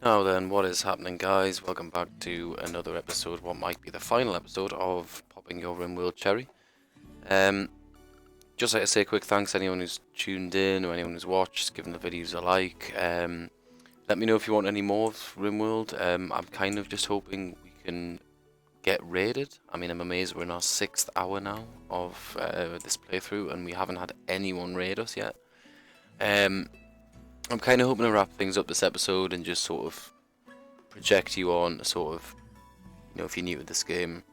Now then, what is happening, guys? Welcome back to another episode, what might be the final episode of Popping Your Rimworld Cherry. Um, just like to say a quick thanks to anyone who's tuned in or anyone who's watched, given the videos a like. Let me know if you want any more of Rimworld. I'm kind of just hoping we can get raided. I mean, I'm amazed we're in our 6th hour now of this playthrough and we haven't had anyone raid us yet. I'm kind of hoping to wrap things up this episode and just sort of project you on sort of, if you're new to this game,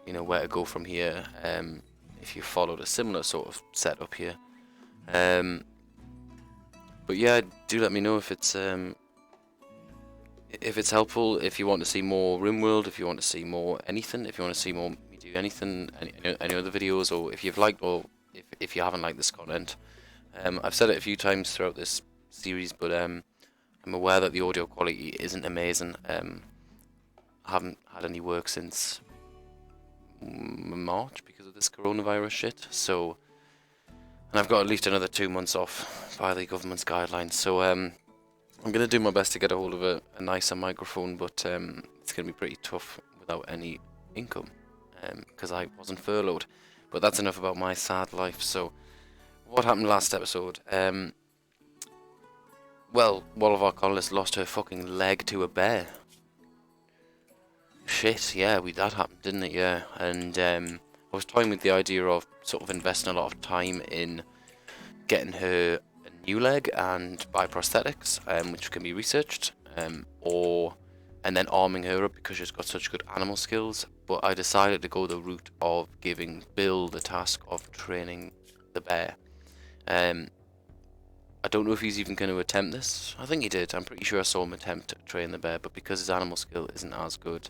where to go from here, if you followed a similar sort of setup here. But yeah, do let me know if it's helpful, if you want to see more Rimworld, if you want to see more anything, if you want to see more me do anything, any other videos, or if you've liked or if you haven't liked this content. I've said it a few times throughout this series, but I'm aware that the audio quality isn't amazing. I haven't had any work since March because of this coronavirus shit, so, and I've got at least another 2 months off by the government's guidelines, so I'm going to do my best to get a hold of a nicer microphone, but it's going to be pretty tough without any income, because I wasn't furloughed. But that's enough about my sad life. So what happened last episode? Well, one of our colonists lost her fucking leg to a bear. Shit, yeah, that happened, didn't it? Yeah, and I was toying with the idea of sort of investing a lot of time in getting her a new leg and buy prosthetics, which can be researched, and then arming her up because she's got such good animal skills. But I decided to go the route of giving Bill the task of training the bear. I don't know if he's even going to attempt this. I think he did. I'm pretty sure I saw him attempt to train the bear, but because his animal skill isn't as good,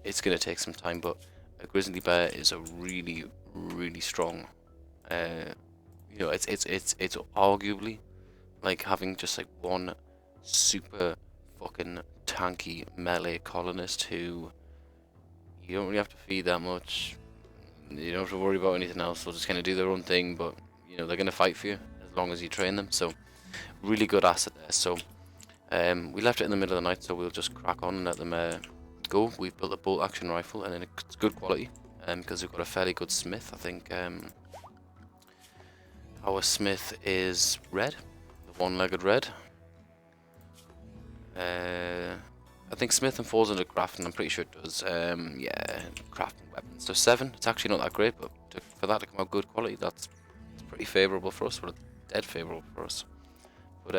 it's going to take some time. But a grizzly bear is a really, really strong. It's arguably like having just like one super fucking tanky melee colonist who you don't really have to feed that much. You don't have to worry about anything else. They'll just kind of do their own thing, but they're going to fight for you as long as you train them. So really good asset there. So we left it in the middle of the night, so we'll just crack on and let them go. We've built a bolt action rifle, and it's good quality because we've got a fairly good smith. I think our smith is red, the one-legged red. I think smith and falls under crafting. I'm pretty sure it does. Yeah, crafting weapons. So 7. It's actually not that great, but for that to come out good quality, that's pretty favourable for us. Well, dead favourable for us. But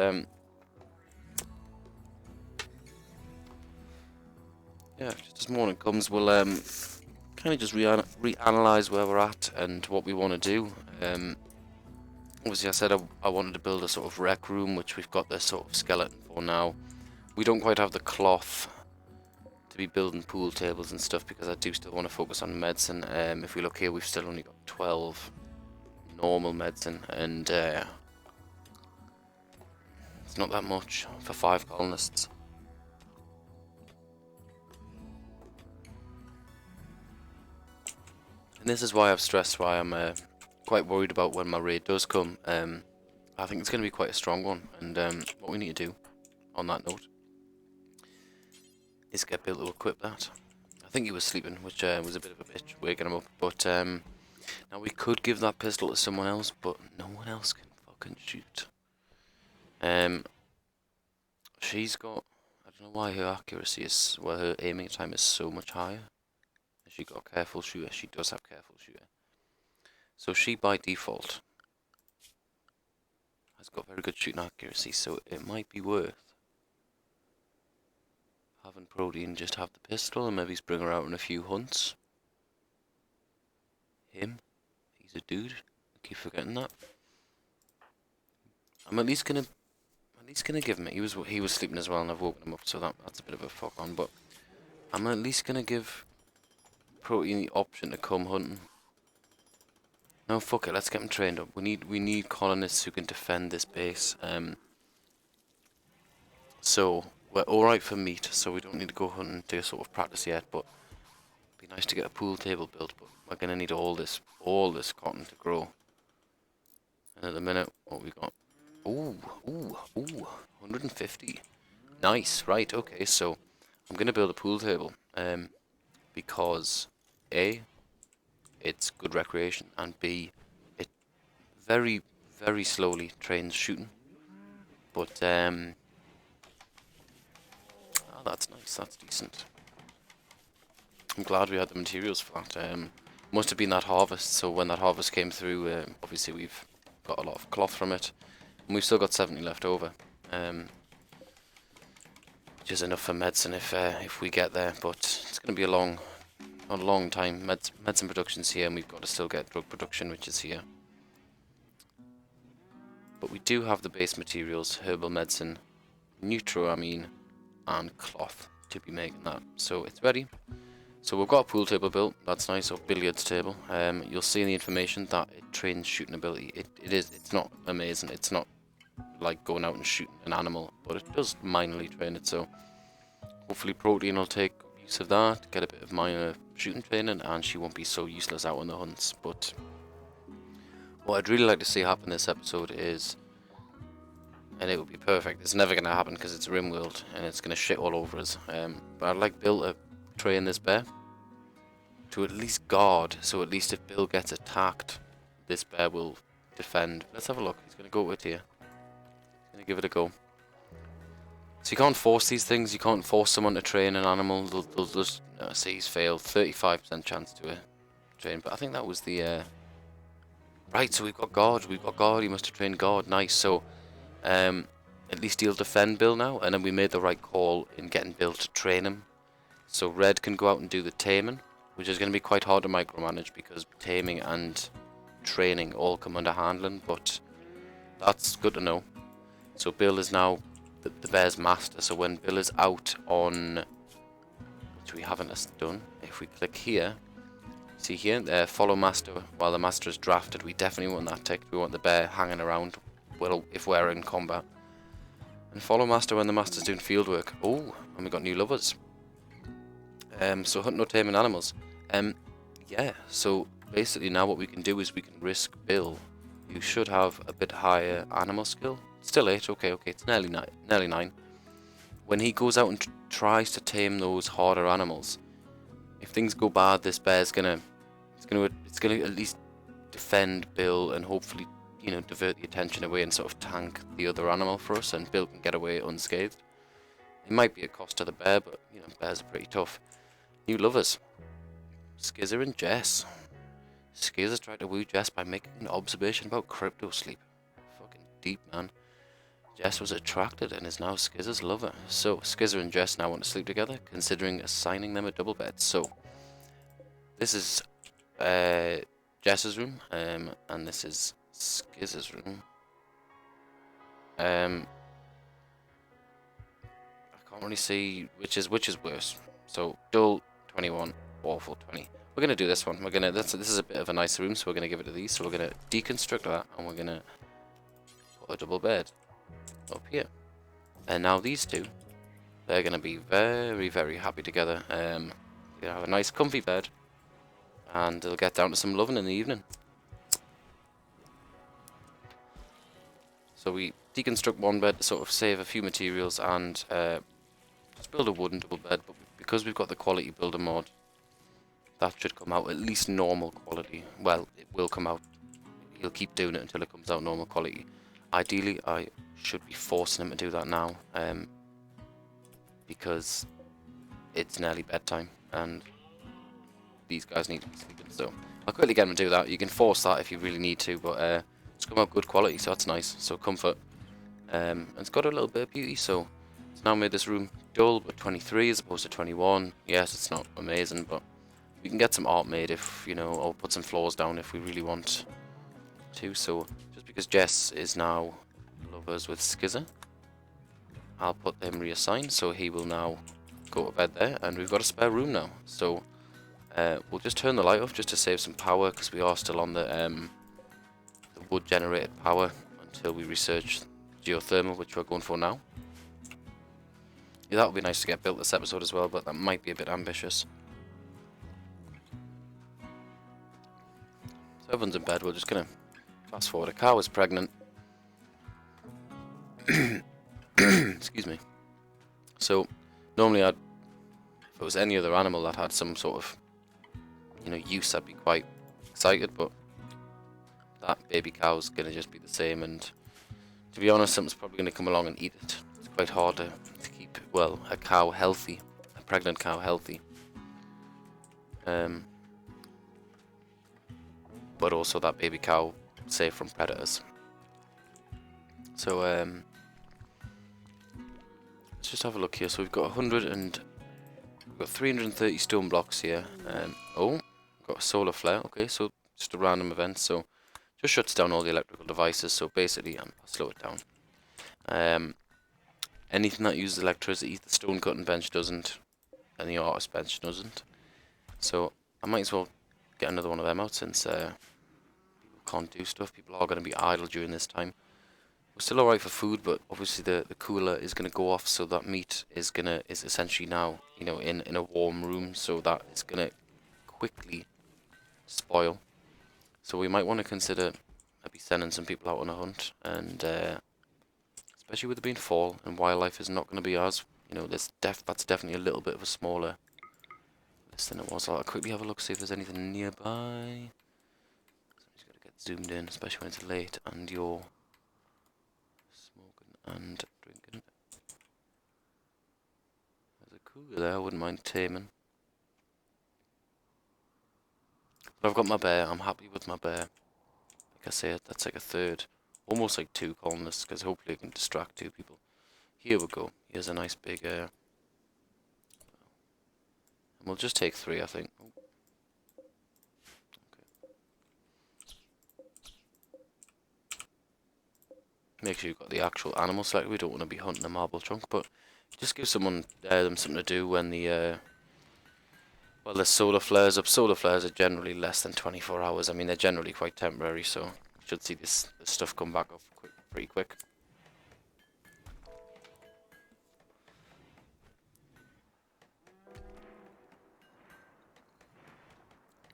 yeah, just as morning comes, we'll kind of just reanalyze where we're at and what we want to do. Obviously, I said I wanted to build a sort of rec room, which we've got this sort of skeleton for now. We don't quite have the cloth to be building pool tables and stuff because I do still want to focus on medicine. If we look here, we've still only got 12 normal medicine, and it's not that much for 5 colonists. And this is why I've stressed why I'm quite worried about when my raid does come. I think it's going to be quite a strong one, and what we need to do on that note is get Bill to equip that. I think he was sleeping, which was a bit of a bitch, waking him up, but now we could give that pistol to someone else, but no one else can fucking shoot. She's got, I don't know why her accuracy is, well, her aiming time is so much higher. She got careful shooter. She does have careful shooter. So she, by default, has got very good shooting accuracy, so it might be worth having Protein just have the pistol and maybe bring her out in a few hunts. Him, he's a dude. I keep forgetting that. I'm at least gonna give him it. He was sleeping as well, and I've woken him up, so that's a bit of a fuck on. But I'm at least gonna give Protein the option to come hunting. No, fuck it. Let's get him trained up. We need colonists who can defend this base. So we're all right for meat, so we don't need to go hunting to sort of practice yet. But it'd be nice to get a pool table built. But we're gonna need all this cotton to grow. And at the minute, what we got? Ooh, ooh, ooh, 150. Nice, right, okay, so I'm gonna build a pool table, because A, it's good recreation, and B, it very, very slowly trains shooting. But, oh, that's nice, that's decent. I'm glad we had the materials for that. Must have been that harvest, so when that harvest came through, obviously we've got a lot of cloth from it, and we've still got 70 left over. Which is enough for medicine if we get there, but it's going to be a long time. Medicine production's here, and we've got to still get drug production, which is here. But we do have the base materials: herbal medicine, neutroamine, and cloth to be making that. So it's ready. So we've got a pool table built. That's nice, or billiards table. You'll see in the information that it trains shooting ability. It's not amazing. It's not like going out and shooting an animal, but it does minorly train it. So hopefully Protein will take use of that, get a bit of minor shooting training, and she won't be so useless out on the hunts. But what I'd really like to see happen this episode is, and it would be perfect, it's never going to happen because it's Rimworld and it's going to shit all over us, but I'd like Bill to train this bear to at least guard, so at least if Bill gets attacked, this bear will defend. Let's have a look. He's going to go with here. He's going to give it a go. So you can't force these things. You can't force someone to train an animal. They'll just say he's failed. 35% chance to train. But I think that was the right. So we've got guard. We've got guard. He must have trained guard. Nice. So at least he'll defend Bill now. And then we made the right call in getting Bill to train him. So Red can go out and do the taming, which is going to be quite hard to micromanage because taming and training all come under handling. But that's good to know. So Bill is now the bear's master, so when Bill is out on, which we haven't done, if we click here, see here, follow master while the master is drafted, we definitely want that ticked. We want the bear hanging around if we're in combat. And follow master when the master's doing field work. Oh, and we got new lovers. So hunt no taming animals. Yeah, so basically now what we can do is we can risk Bill, who should have a bit higher animal skill. Still 8, okay, it's nearly 9. When he goes out and tries to tame those harder animals, if things go bad, this bear's gonna at least defend Bill and hopefully, divert the attention away and sort of tank the other animal for us, and Bill can get away unscathed. It might be a cost to the bear, but bears are pretty tough. New lovers, Skizzer and Jess. Skizzer tried to woo Jess by making an observation about crypto sleep. Fucking deep, man. Jess was attracted and is now Skizzer's lover. So, Skizzer and Jess now want to sleep together, considering assigning them a double bed. So, this is Jess's room, and this is Skizzer's room. I can't really see which is worse. So, dull 21, awful 20. We're gonna do this one. This is a bit of a nicer room, so we're gonna give it to these. So we're gonna deconstruct that, and we're gonna put a double bed up here. And now these two, they're going to be very, very happy together. They'll have a nice comfy bed, and they'll get down to some loving in the evening. So we deconstruct one bed to sort of save a few materials and just build a wooden double bed. But because we've got the quality builder mod, that should come out at least normal quality. Well, it will come out. He'll keep doing it until it comes out normal quality. Ideally, I should be forcing him to do that now, because it's nearly bedtime and these guys need to be sleeping. So I'll quickly get him to do that. You can force that if you really need to, but it's come out good quality, so that's nice. So comfort, and it's got a little bit of beauty. So it's now made this room dull, but 23 as opposed to 21. Yes, it's not amazing, but we can get some art made if or put some floors down if we really want to. So just because Jess is now lovers with Skizzer, I'll put him reassigned, so he will now go to bed there, and we've got a spare room now. So we'll just turn the light off just to save some power, because we are still on the wood generated power until we research geothermal, which we're going for now. Yeah, that would be nice to get built this episode as well, but that might be a bit ambitious. So everyone's in bed. We're just gonna fast forward. A cow is pregnant. Excuse me. So normally if it was any other animal that had some sort of, use, I'd be quite excited, but that baby cow's gonna just be the same, and to be honest, something's probably gonna come along and eat it. It's quite hard to keep, well, a cow healthy, a pregnant cow healthy. But also that baby cow safe from predators. So let's just have a look here. So we've got 330 stone blocks here. Oh, we've got a solar flare. Okay, so just a random event. So just shuts down all the electrical devices. So basically, I'll slow it down. Anything that uses electricity, the stone cutting bench doesn't, and the artist bench doesn't. So I might as well get another one of them out, since people can't do stuff. People are going to be idle during this time. We're still alright for food, but obviously the cooler is going to go off, so that meat is essentially now, in a warm room, so that is going to quickly spoil. So we might want to consider maybe sending some people out on a hunt, and especially with it being fall and wildlife is not going to be as, that's definitely a little bit of a smaller list than it was. I'll quickly have a look, see if there's anything nearby. So I'm just going to get zoomed in, especially when it's late and you're smoking and drinking. There's a cougar there, I wouldn't mind taming. But I've got my bear, I'm happy with my bear. Like I said, that's like a third, almost like 2 colonists, because hopefully I can distract 2 people. Here we go, here's a nice big, and we'll just take 3, I think. Oh. Make sure you've got the actual animal selected. We don't want to be hunting a marble trunk, but just give them something to do when the solar flares up. Solar flares are generally less than 24 hours. I mean, they're generally quite temporary, so you should see this stuff come back up pretty quick.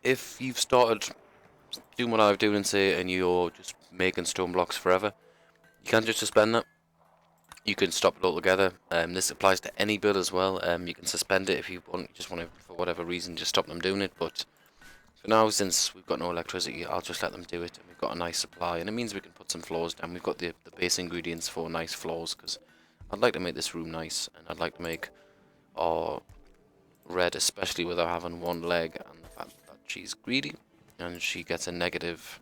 If you've started doing what I've doing and you're just making stone blocks forever, you can't just suspend that. You can stop it altogether. This applies to any build as well. You can suspend it if you just want to, for whatever reason, just stop them doing it. But for now, since we've got no electricity, I'll just let them do it, and we've got a nice supply, and it means we can put some floors down. We've got the base ingredients for nice floors, because I'd like to make this room nice, and I'd like to make our red, especially with her having 1 leg, and the fact that she's greedy, and she gets a negative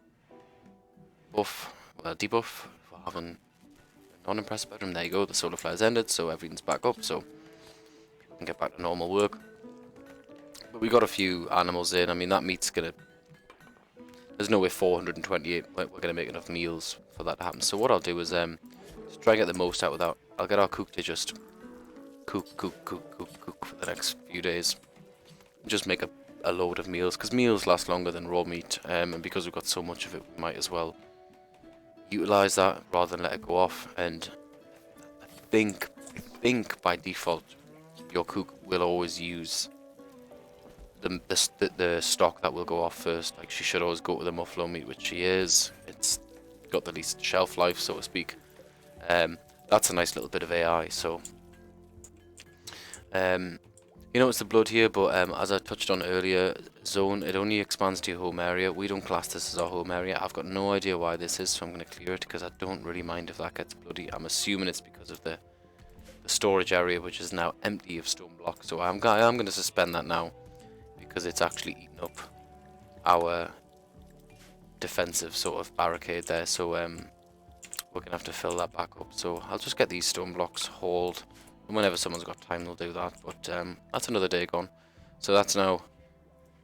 buff, well, debuff for having a non-impressive bedroom. There you go, the solar flare's ended, so everything's back up, so we can get back to normal work. But we got a few animals in. I mean, that meat's gonna, there's no way 428 we're gonna make enough meals for that to happen. So what I'll do is just try and get the most out of that. I'll get our cook to just cook for the next few days. Just make a load of meals, because meals last longer than raw meat, and because we've got so much of it, we might as well utilize that rather than let it go off. And I think by default your cook will always use the stock that will go off first. Like, she should always go to the buffalo meat, which she is. It's got the least shelf life, so to speak. That's a nice little bit of AI. So it's the blood here, but as I touched on earlier, zone, it only expands to your home area. We don't class this as our home area. I've got no idea why this is, so I'm going to clear it, because I don't really mind if that gets bloody. I'm assuming it's because of the storage area, which is now empty of stone blocks. So I'm going to suspend that now, because it's actually eaten up our defensive sort of barricade there. So we're going to have to fill that back up. So I'll just get these stone blocks hauled, and whenever someone's got time they'll do that. But that's another day gone. So that's now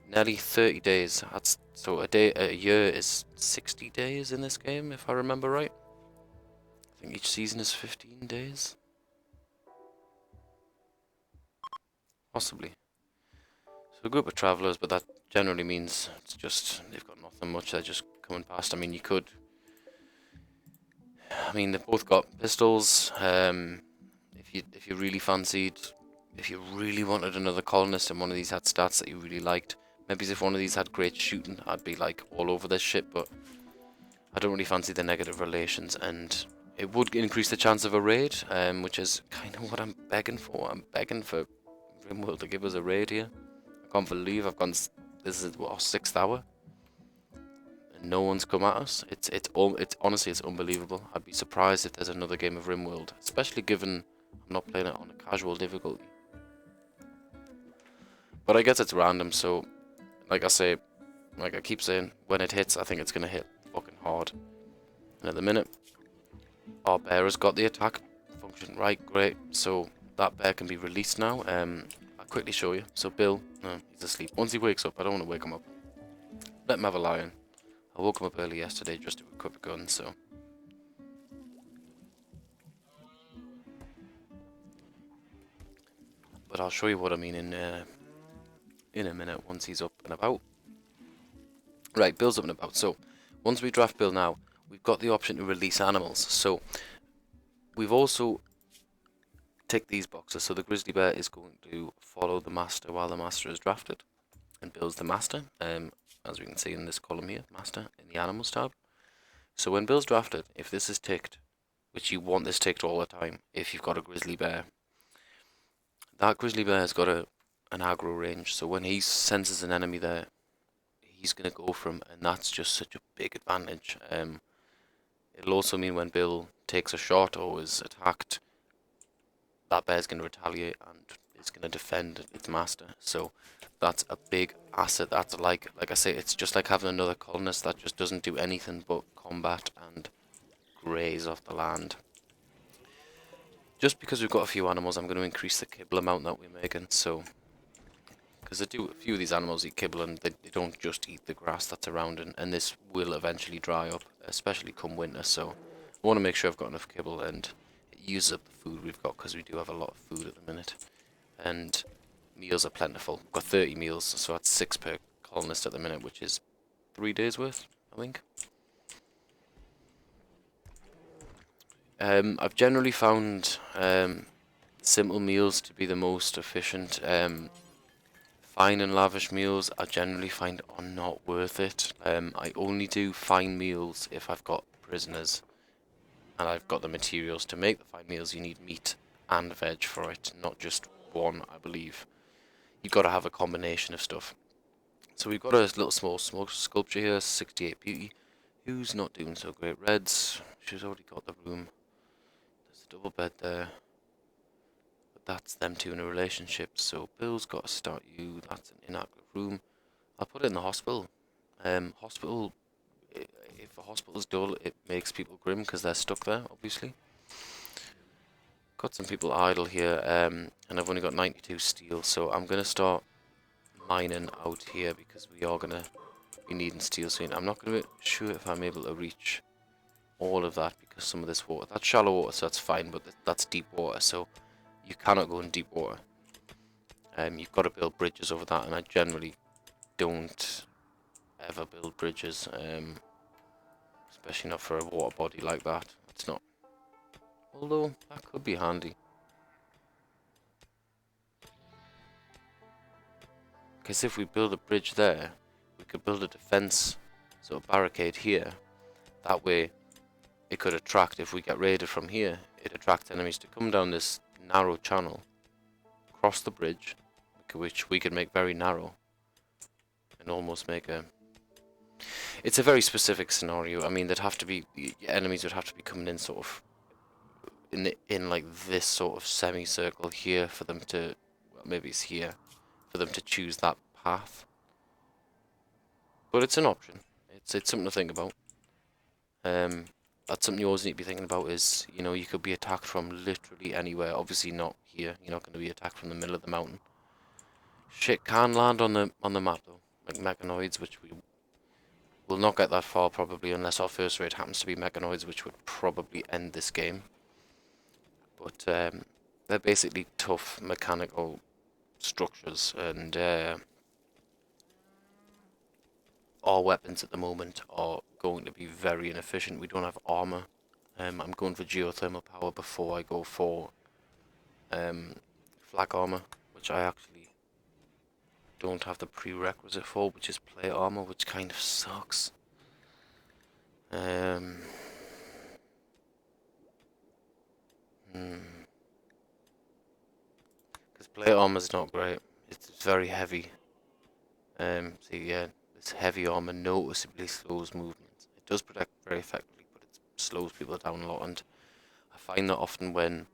nearly 30 days. So a year is 60 days in this game, if I remember right. I think each season is 15 days. Possibly. So a group of travellers, but that generally means it's just, they've got nothing much, they're just coming past. I mean, they've both got pistols. If you really fancied, if you really wanted another colonist and one of these had stats that you really liked, maybe if one of these had great shooting, I'd be like all over this shit, but I don't really fancy the negative relations, and It would increase the chance of a raid, which is kind of what I'm begging for. I'm begging for Rimworld to give us a raid here. I can't believe I've gone. This is what, our 6th hour, and no one's come at us. It's honestly it's unbelievable. I'd be surprised if there's another game of Rimworld, especially given I'm not playing it on a casual difficulty. But I guess it's random, so like I keep saying, when it hits, I think it's gonna hit fucking hard. And at the minute, our bear has got the attack function right, great. So that bear can be released now. I'll quickly show you. So Bill, no, he's asleep. Once he wakes up, I don't want to wake him up. Let him have a lie-in. I woke him up early yesterday just to equip a gun, so. But I'll show you what I mean in a minute once he's up and about. Right, Bill's up and about. So once we draft Bill now, we've got the option to release animals. So we've also ticked these boxes. So the grizzly bear is going to follow the master while the master is drafted, and Bill's the master. As we can see in this column here, master in the animals tab. So when Bill's drafted, if this is ticked, which you want this ticked all the time, if you've got a grizzly bear, that grizzly bear has got an aggro range. So when he senses an enemy there, he's going to go for him, and that's just such a big advantage. It'll also mean when Bill takes a shot or is attacked, that bear's going to retaliate and is going to defend its master. So that's a big asset. That's like I say, it's just like having another colonist that just doesn't do anything but combat and graze off the land. Just because we've got a few animals, I'm going to increase the kibble amount that we're making. So, because a few of these animals eat kibble and they don't just eat the grass that's around, and this will eventually dry up, especially come winter. So I want to make sure I've got enough kibble and it uses up the food we've got, because we do have a lot of food at the minute. And meals are plentiful. We've got 30 meals, so that's 6 per colonist at the minute, which is 3 days worth, I think. I've generally found simple meals to be the most efficient. Fine and lavish meals I generally find are not worth it. I only do fine meals if I've got prisoners and I've got the materials to make the fine meals. You need meat and veg for it, not just one, I believe. You've got to have a combination of stuff. So we've got a little small sculpture here, 68 beauty, who's not doing so great. Reds, she's already got the room. There's a double bed there. But that's them two in a relationship. So Bill's got to start you. That's an inactive room. I'll put it in the hospital. Hospital, if a hospital's dull, it makes people grim because they're stuck there, obviously. Got some people idle here, and I've only got 92 steel, so I'm going to start mining out here because we are going to be needing steel soon. I'm not going to be sure if I'm able to reach all of that because some of this water, that's shallow water, so that's fine, but that's deep water, so you cannot go in deep water. You've got to build bridges over that, and I generally don't ever build bridges, especially not for a water body like that. It's not. Although that could be handy. Because if we build a bridge there, we could build a defense, so a barricade here. That way, it could attract, if we get raided from here, it attracts enemies to come down this narrow channel, cross the bridge, which we could make very narrow, and almost make a... It's a very specific scenario. I mean, there'd have to be, enemies would have to be coming in sort of, in like this sort of semicircle here for them to, well, maybe it's here, for them to choose that path. But it's an option. It's something to think about. That's something you always need to be thinking about is, you know, you could be attacked from literally anywhere. Obviously not here. You're not going to be attacked from the middle of the mountain. Shit can land on the map though, like mechanoids, which we will not get that far probably unless our first raid happens to be mechanoids, which would probably end this game. But they're basically tough mechanical structures, and our weapons at the moment are going to be very inefficient. We don't have armor. I'm going for geothermal power before I go for flak armor, which I actually don't have the prerequisite for, which is plate armor, which kind of sucks. plate armor's not great. It's very heavy. So yeah, this heavy armor noticeably slows movement. It does protect very effectively, but it slows people down a lot. And I find that often when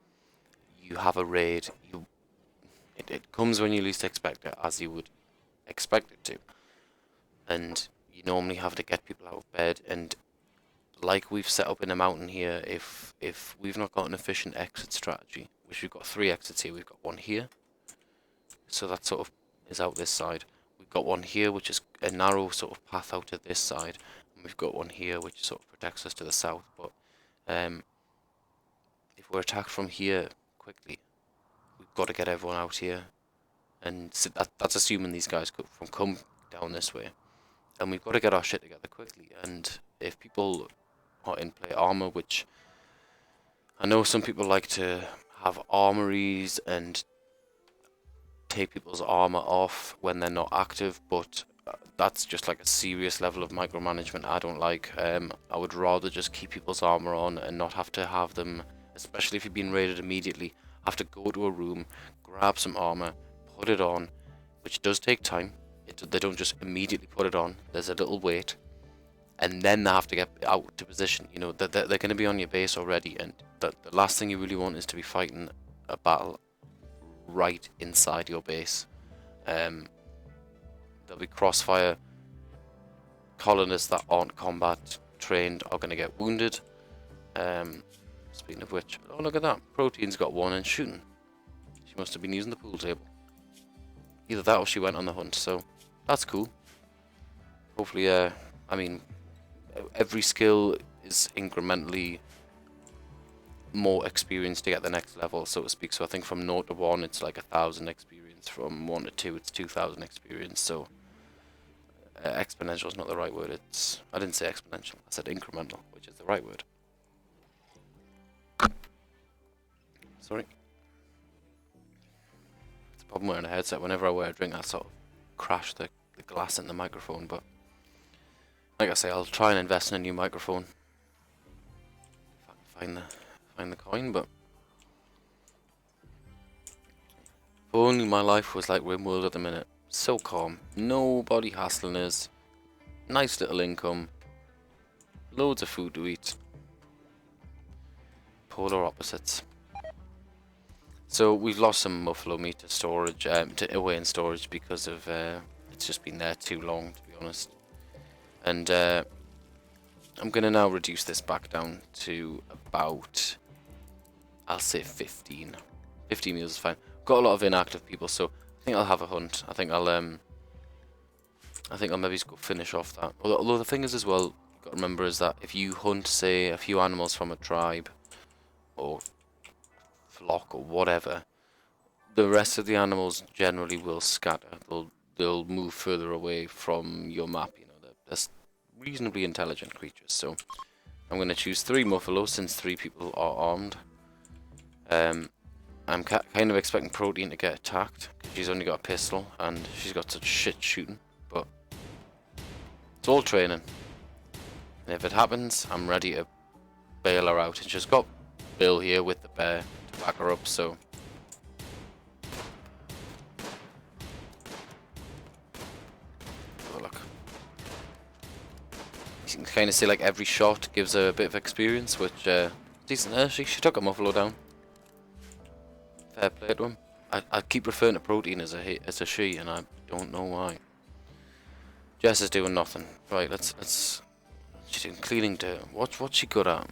you have a raid, it comes when you least expect it, as you would expect it to. And you normally have to get people out of bed. And like we've set up in a mountain here, if we've not got an efficient exit strategy, which we've got 3 exits here, we've got one here, so that sort of is out this side. We've got one here, which is a narrow sort of path out to this side, and we've got one here, which sort of protects us to the south. But if we're attacked from here quickly, we've got to get everyone out here, and so that's assuming these guys come down this way, and we've got to get our shit together quickly. And if people are in plate armor, which I know some people like to have armories and take people's armor off when they're not active, but that's just like a serious level of micromanagement I don't like. I would rather just keep people's armor on and not have to have them, especially if you've been raided immediately, have to go to a room, grab some armor, put it on, which does take time. They don't just immediately put it on. There's a little wait, and then they have to get out to position. You know, they're going to be on your base already, and the last thing you really want is to be fighting a battle right inside your base. There'll be crossfire. Colonists that aren't combat trained are going to get wounded. Speaking of which, oh look at that, Protein's got one and shooting. She must have been using the pool table. Either that or she went on the hunt, so that's cool. Hopefully, I mean, every skill is incrementally more experience to get the next level, so to speak. So I think from 0 to 1 it's like 1,000 experience, from 1 to 2 it's 2,000 experience. So exponential is not the right word. I didn't say exponential, I said incremental, which is the right word. Sorry. It's a problem wearing a headset. Whenever I wear a drink I sort of crash the glass in the microphone, but like I say, I'll try and invest in a new microphone if I can find the coin. But if only my life was like Rimworld at the minute. So calm, nobody hassling us, nice little income, loads of food to eat. Polar opposites. So we've lost some buffalo meat to storage, away in storage, because of it's just been there too long, to be honest. And I'm gonna now reduce this back down to about, I'll say 15. 15 meals is fine. Got a lot of inactive people, so I think I'll have a hunt. I think I'll maybe just go finish off that. Although the thing is as well, you've got to remember is that if you hunt, say, a few animals from a tribe or flock or whatever, the rest of the animals generally will scatter. They'll move further away from your map. You know, they're reasonably intelligent creatures. So I'm going to choose 3 buffalo since 3 people are armed. I'm kind of expecting Protein to get attacked because she's only got a pistol and she's got such shit shooting. But it's all training. And if it happens, I'm ready to bail her out. And she's got Bill here with the bear to back her up, so look. You can kind of see like every shot gives her a bit of experience, which decent. She took a buffalo down. Fair play to him. I keep referring to Protein as a she, and I don't know why. Jess is doing nothing. Right, let's. She's doing cleaning dirt. What's she good at?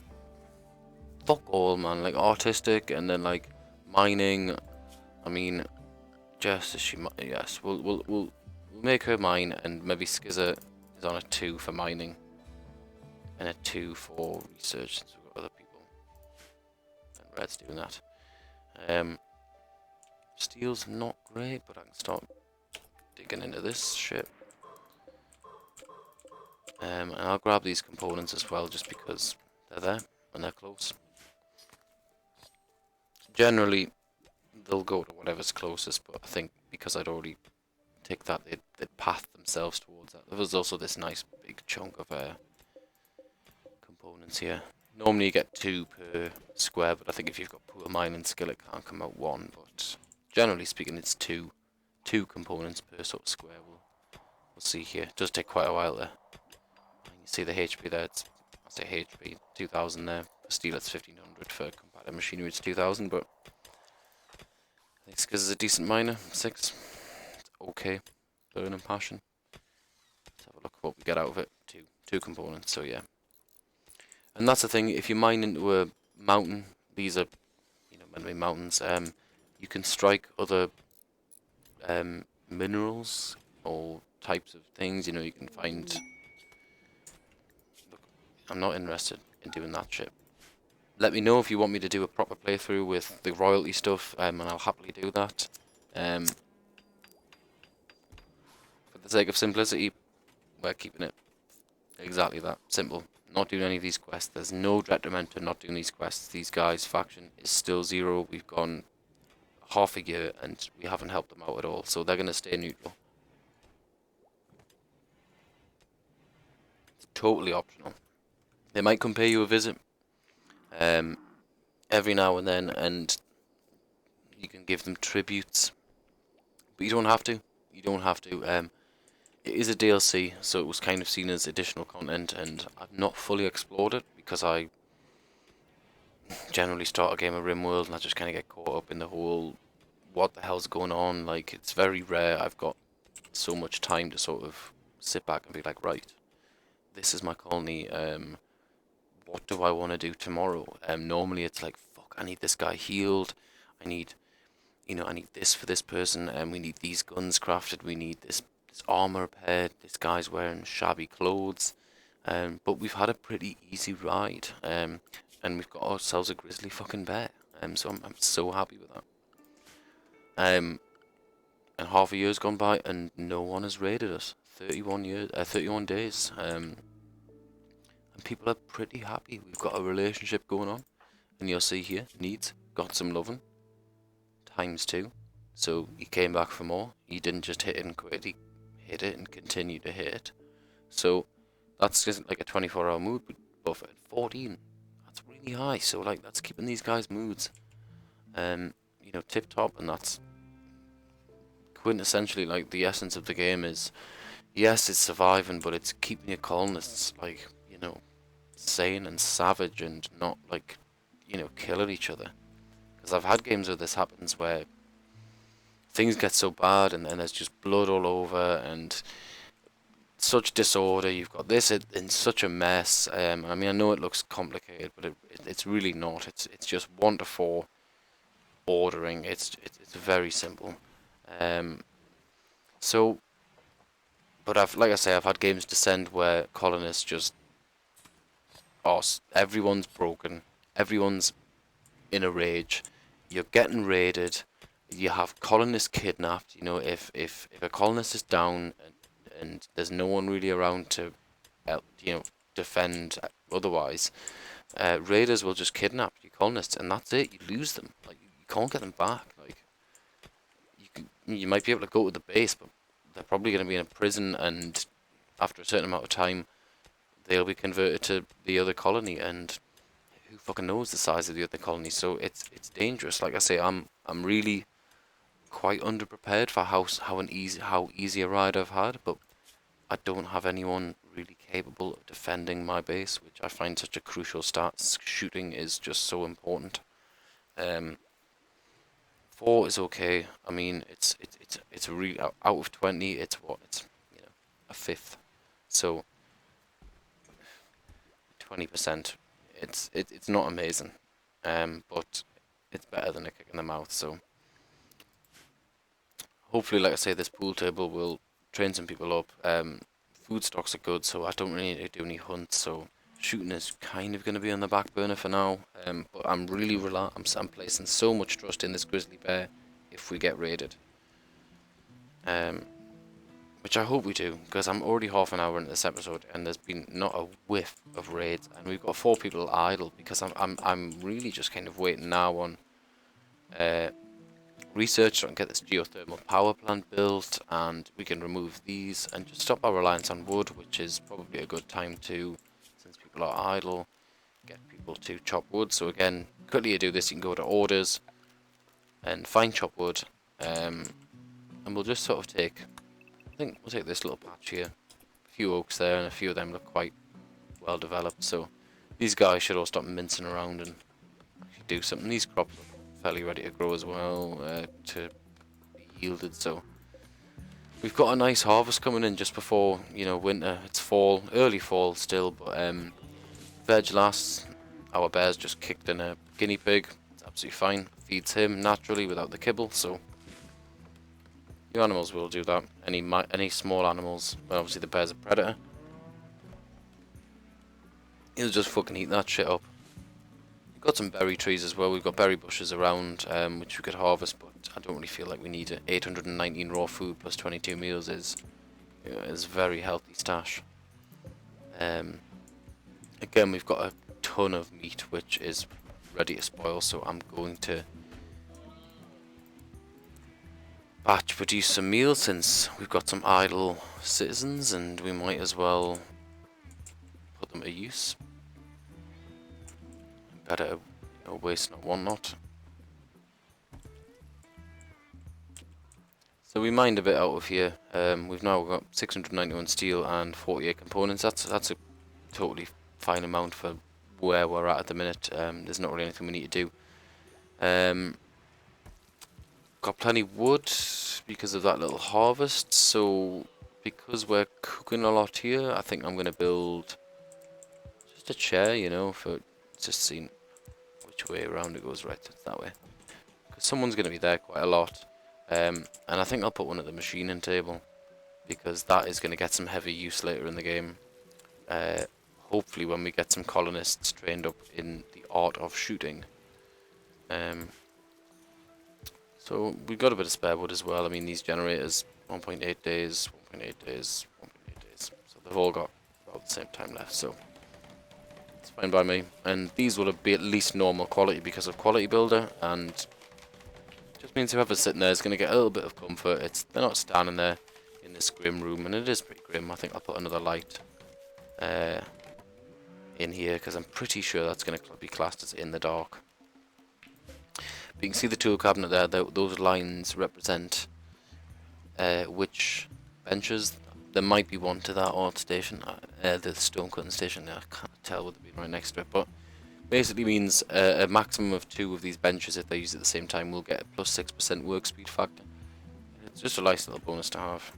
Fuck all, man. Like artistic, and then like mining. I mean, Jess, is she? Yes, we'll make her mine, and maybe Skizzer is on a 2 for mining, and a 2 for research since we've got other people. And Red's doing that. Steel's not great, but I can start digging into this shit. And I'll grab these components as well, just because they're there and they're close. Generally, they'll go to whatever's closest, but I think because I'd already take that, they'd path themselves towards that. There was also this nice big chunk of components here. Normally you get 2 per square, but I think if you've got poor mining skill, it can't come out 1, but generally speaking, it's two components per sort of square. We'll see here. It does take quite a while there. You see the HP there. I say HP 2000 there. For steel, it's 1500. For compatible machinery, it's 2000. But I think it's because it's a decent miner. 6. It's okay. Burning passion. Let's have a look at what we get out of it. Two components. So yeah. And that's the thing. If you mine into a mountain, these are meant to be mountains. You can strike other minerals or types of things. You can find. Look, I'm not interested in doing that shit. Let me know if you want me to do a proper playthrough with the royalty stuff, and I'll happily do that. For the sake of simplicity, we're keeping it exactly that simple. Not doing any of these quests. There's no detriment to not doing these quests. These guys' faction is still 0. We've gone half a year and we haven't helped them out at all, so they're going to stay neutral. It's totally optional. They might come pay you a visit every now and then, and you can give them tributes, but you don't have to. You don't have to. It is a DLC, so it was kind of seen as additional content, and I've not fully explored it because I generally start a game of Rimworld and I just kind of get caught up in the whole what the hell's going on. Like, it's very rare I've got so much time to sort of sit back and be like, right, this is my colony, what do I want to do tomorrow? Normally it's like, fuck, I need this guy healed, I need this for this person, and we need these guns crafted, we need this armor repaired, this guy's wearing shabby clothes, but we've had a pretty easy ride, and we've got ourselves a grizzly fucking bear, so I'm so happy with that. And half a year's gone by and no one has raided us. 31 days, and people are pretty happy. We've got a relationship going on, and you'll see here, needs got some loving, ×2. So he came back for more. He didn't just hit it and quit. He hit it and continued to hit it. So that's just like a 24-hour mood buff at 14. That's really high. So like that's keeping these guys' moods, tip top, and that's quintessentially like the essence of the game is, yes, it's surviving, but it's keeping your colonists like sane and savage and not like killing each other. Because I've had games where this happens where things get so bad and then there's just blood all over and such disorder. You've got this in such a mess. I mean, I know it looks complicated, but it's really not. It's just 1 to 4 ordering. It's very simple. But like I say, I've had games descend where colonists just everyone's broken, everyone's in a rage, you're getting raided, you have colonists kidnapped. If a colonist is down and there's no one really around to help, defend otherwise, raiders will just kidnap your colonists and that's it. You lose them. Like, you can't get them back. Like, you might be able to go to the base, but they're probably going to be in a prison, and after a certain amount of time they'll be converted to the other colony, and who fucking knows the size of the other colony. So it's dangerous. Like I say, I'm really quite underprepared for how easy a ride I've had, but I don't have anyone really capable of defending my base, which I find such a crucial stat. Shooting is just so important. 4 is okay. I mean, it's really out of 20. It's a fifth. So 20%. It's not amazing, but it's better than a kick in the mouth. So hopefully, like I say, this pool table will train some people up. Food stocks are good, so I don't really need to do any hunts. So shooting is kind of going to be on the back burner for now. But I'm really I'm placing so much trust in this grizzly bear if we get raided. Which I hope we do, because I'm already half an hour into this episode and there's been not a whiff of raids, and we've got 4 people idle because I'm really just kind of waiting now on research so I can get this geothermal power plant built, and we can remove these and just stop our reliance on wood, which is probably a good time to, since people are idle, get people to chop wood. So again, quickly to do this, you can go to orders and find chop wood, And we'll just sort of take, I think we'll take this little patch here, a few oaks there, and a few of them look quite well developed, so these guys should all stop mincing around and actually do something. These crops look fairly ready to grow as well, to be yielded, so we've got a nice harvest coming in just before, you know, winter. It's fall, early fall still, but veg lasts. Our bear's just kicked in a guinea pig. It's absolutely fine. Feeds him naturally without the kibble, so your animals will do that. Any small animals, well, obviously the bear's a predator. He'll just fucking eat that shit up. We've got some berry trees as well. We've got berry bushes around, which we could harvest, but I don't really feel like we need it. 819 raw food plus 22 meals is, you know, is very healthy stash. Again, we've got a ton of meat which is ready to spoil, so I'm going to batch produce some meals since we've got some idle citizens, and we might as well put them to use. Better, you know, waste not, want not. So we mined a bit out of here. We've now got 691 steel and 48 components. That's a totally fine amount for where we're at the minute. There's not really anything we need to do. Got plenty wood because of that little harvest. So because we're cooking a lot here, I think I'm gonna build just a chair, you know, for just seeing which way around it goes. Right, it's that way. Because someone's gonna be there quite a lot. And I think I'll put one at the machining table, because that is going to get some heavy use later in the game. Hopefully when we get some colonists trained up in the art of shooting. So we've got a bit of spare wood as well. I mean, these generators, 1.8 days, 1.8 days, 1.8 days. So they've all got about the same time left, so it's fine by me. And these will be at least normal quality because of Quality Builder, and just means whoever's sitting there is going to get a little bit of comfort. They're not standing there in this grim room, and it is pretty grim. I think I'll put another light in here, because I'm pretty sure that's going to be classed as in the dark. But you can see the tool cabinet there. Those lines represent which benches. There might be one to that art station, the stone cutting station. I can't tell with it being right next to it, but basically means a maximum of 2 of these benches, if they use at the same time, will get a plus 6% work speed factor. It's just a nice little bonus to have.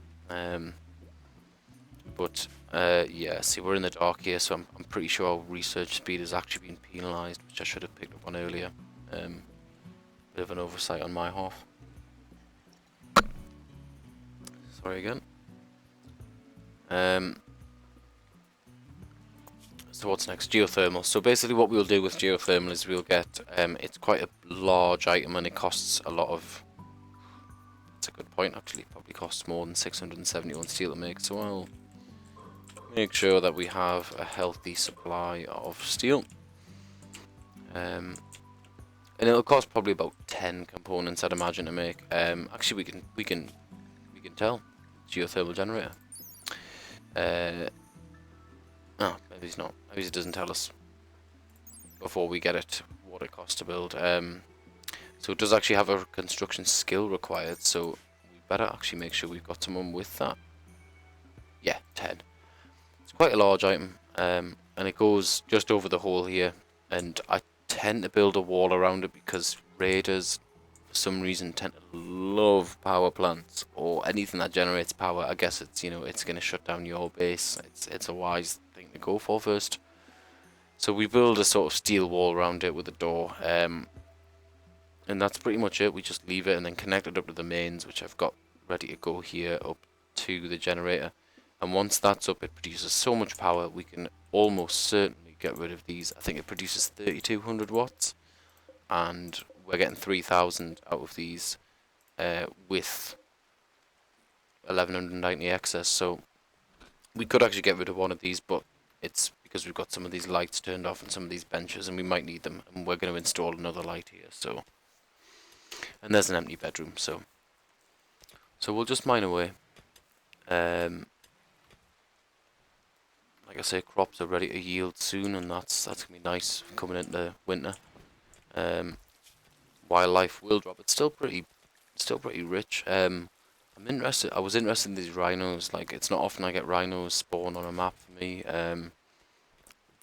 Yeah, see, we're in the dark here, so I'm pretty sure our research speed has actually been penalised, which I should have picked up on earlier. Bit of an oversight on my half. Sorry again. So what's next? Geothermal. So basically what we'll do with geothermal is we'll get, it's quite a large item and it costs a lot of, that's a good point actually, it probably costs more than 671 steel to make, so I'll make sure that we have a healthy supply of steel. And it'll cost probably about 10 components, I'd imagine, to make. Actually we can tell. Geothermal generator. Oh, maybe he's not. Maybe he doesn't tell us before we get it what it costs to build. So it does actually have a construction skill required, so we better actually make sure we've got someone with that. Yeah, 10. It's quite a large item, and it goes just over the hole here, and I tend to build a wall around it because raiders, for some reason, tend to love power plants or anything that generates power. I guess it's, you know, it's going to shut down your base. It's a wise thing to go for first. So we build a sort of steel wall around it with a door, and that's pretty much it. We just leave it and then connect it up to the mains, which I've got ready to go here up to the generator. And once that's up, it produces so much power we can almost certainly get rid of these. I think it produces 3200 watts, and we're getting 3000 out of these with 1190 excess. So we could actually get rid of one of these, but it's because we've got some of these lights turned off and some of these benches, and we might need them, and we're going to install another light here. So, and there's an empty bedroom, so we'll just mine away. Like I say, crops are ready to yield soon, and that's gonna be nice coming into winter. Wildlife will drop. It's still pretty still pretty rich. I'm interested. I was interested in these rhinos. Like, it's not often I get rhinos spawn on a map for me.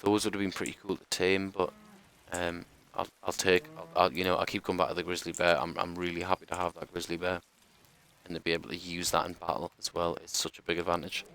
Those would have been pretty cool to tame, but um, I'll take. You know, I'll keep coming back to the grizzly bear. I'm really happy to have that grizzly bear and to be able to use that in battle as well. It's such a big advantage.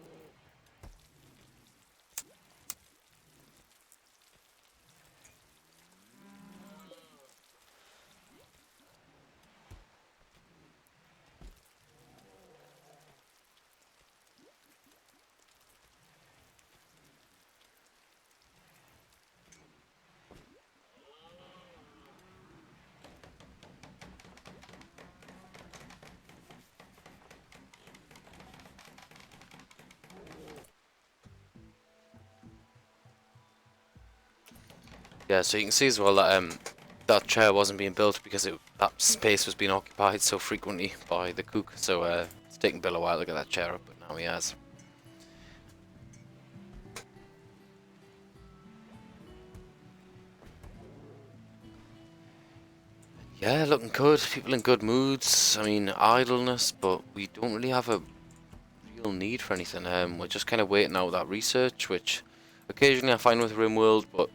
Yeah, so you can see as well that that chair wasn't being built because that space was being occupied so frequently by the cook. So it's taken Bill a while to get that chair up, but now he has. Yeah, looking good. People in good moods. I mean, idleness, but we don't really have a real need for anything. We're just kind of waiting out that research, which occasionally I find with Rimworld, but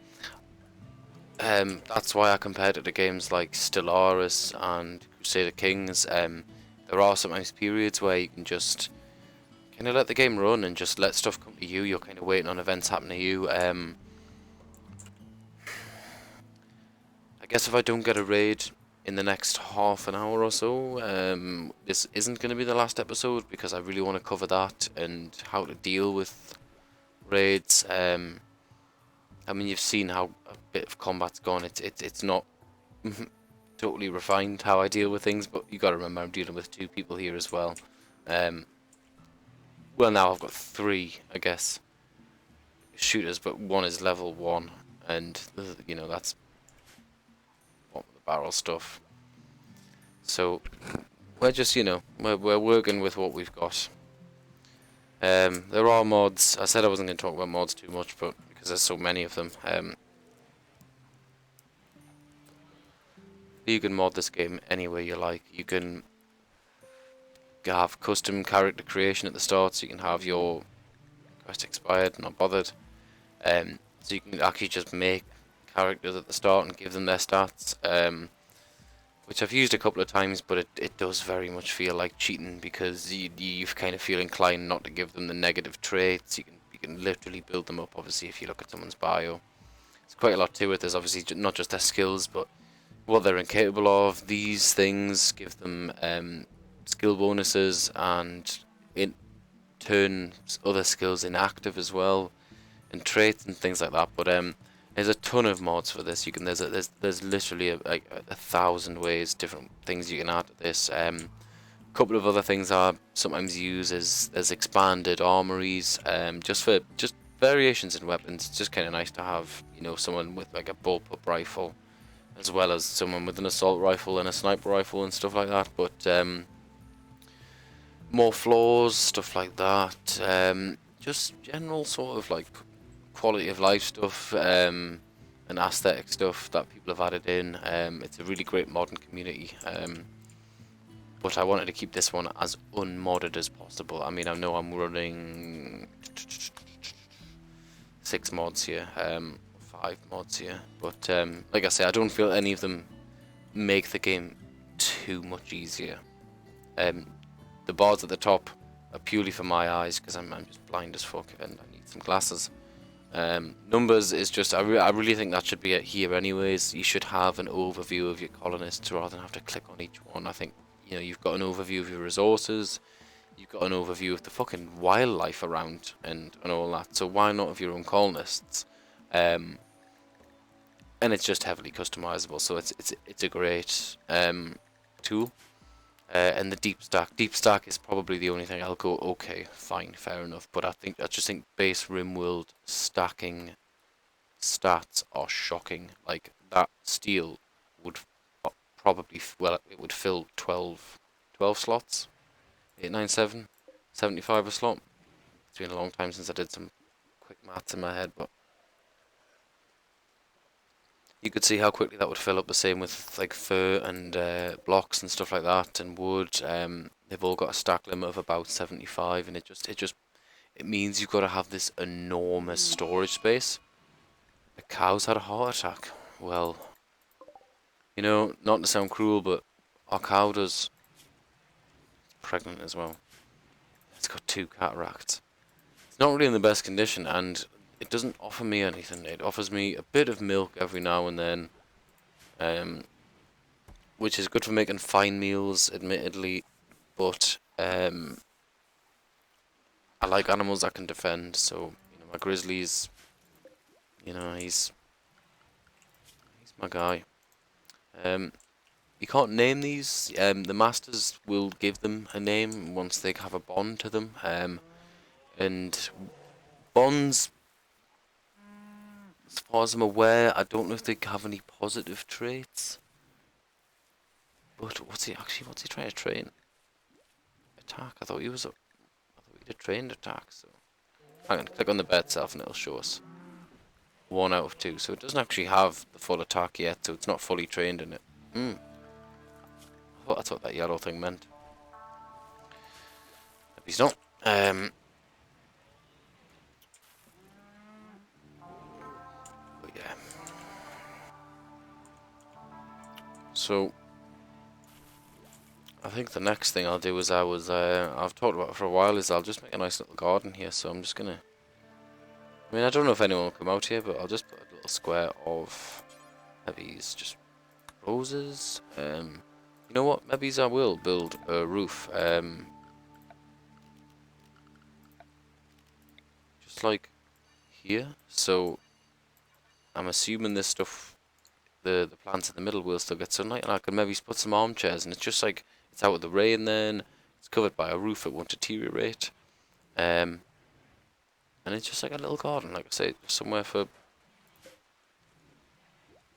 that's why I compared it to games like Stellaris and Crusader Kings. There are sometimes periods where you can just kind of let the game run and just let stuff come to you. You're kind of waiting on events happen to you. I guess if I don't get a raid in the next half an hour or so, this isn't going to be the last episode because I really want to cover that and how to deal with raids. I mean, you've seen how a bit of combat's gone. It's not totally refined how I deal with things, but you got to remember I'm dealing with two people here as well. Um, well, now I've got three, I guess, shooters, but one is level 1, and you know that's what the barrel stuff. So we're just, you know, we're working with what we've got. There are mods. I said I wasn't going to talk about mods too much, but because there's so many of them, you can mod this game any way you like. You can have custom character creation at the start, so you can have your quest expired, not bothered. So you can actually just make characters at the start and give them their stats. Which I've used a couple of times, but it does very much feel like cheating because you kind of feel inclined not to give them the negative traits. You can literally build them up. Obviously, if you look at someone's bio, there's quite a lot to it. There's obviously not just their skills, but what they're incapable of. These things give them skill bonuses and in turn other skills inactive as well, and traits and things like that. But there's a ton of mods for this. You can there's literally like a thousand ways, different things you can add to this. A couple of other things I sometimes use is there's expanded armories, just variations in weapons. It's just kind of nice to have, you know, someone with like a bullpup rifle, as well as someone with an assault rifle and a sniper rifle and stuff like that. But more floors, stuff like that. Just general sort of like quality of life stuff and aesthetic stuff that people have added in. It's a really great modern community. But I wanted to keep this one as unmodded as possible. I mean, I know I'm running 6 mods here, 5 mods here, but like I say, I don't feel any of them make the game too much easier. The bars at the top are purely for my eyes because I'm just blind as fuck and I need some glasses. Numbers is just, I really think that should be it here anyways. You should have an overview of your colonists rather than have to click on each one. I think, you know, you've got an overview of your resources, you've got an overview of the fucking wildlife around and all that, so why not of your own colonists? And it's just heavily customizable, so it's a great tool. And the deep stack is probably the only thing I'll go, okay, fine, fair enough. But I just think base Rimworld stacking stats are shocking. Like that steel would probably, well, it would fill 12 slots, 897, 75 a slot. It's been a long time since I did some quick maths in my head, but You could see how quickly that would fill up. The same with like fur and blocks and stuff like that, and wood. They've all got a stack limit of about 75, and it means you've got to have this enormous storage space. The cow's had a heart attack. Well, not to sound cruel, but our cow does. Pregnant as well. It's got 2 cataracts. It's not really in the best condition, and it doesn't offer me anything. It offers me a bit of milk every now and then, um, which is good for making fine meals, admittedly. But I like animals that can defend. So my grizzlies. He's my guy. Um, you can't name these. The masters will give them a name once they have a bond to them. And bonds, as far as I'm aware, I don't know if they have any positive traits. But what's he trying to train? Attack. I thought he had trained attack. So hang on, click on the bed itself and it'll show us 1 out of 2. So it doesn't actually have the full attack yet. So it's not fully trained in it. That's what that yellow thing meant. Maybe he's not. But yeah. So I think the next thing I'll do is I've talked about it for a while, is I'll just make a nice little garden here. So I'm just gonna. I mean, I don't know if anyone will come out here, but I'll just put a little square of these just roses. You know what? Maybe I will build a roof. Just like here. So I'm assuming this stuff, the plants in the middle will still get sunlight, and I could maybe put some armchairs, and it's just like it's out of the rain. Then it's covered by a roof; it won't deteriorate. And it's just like a little garden, like I say, somewhere for.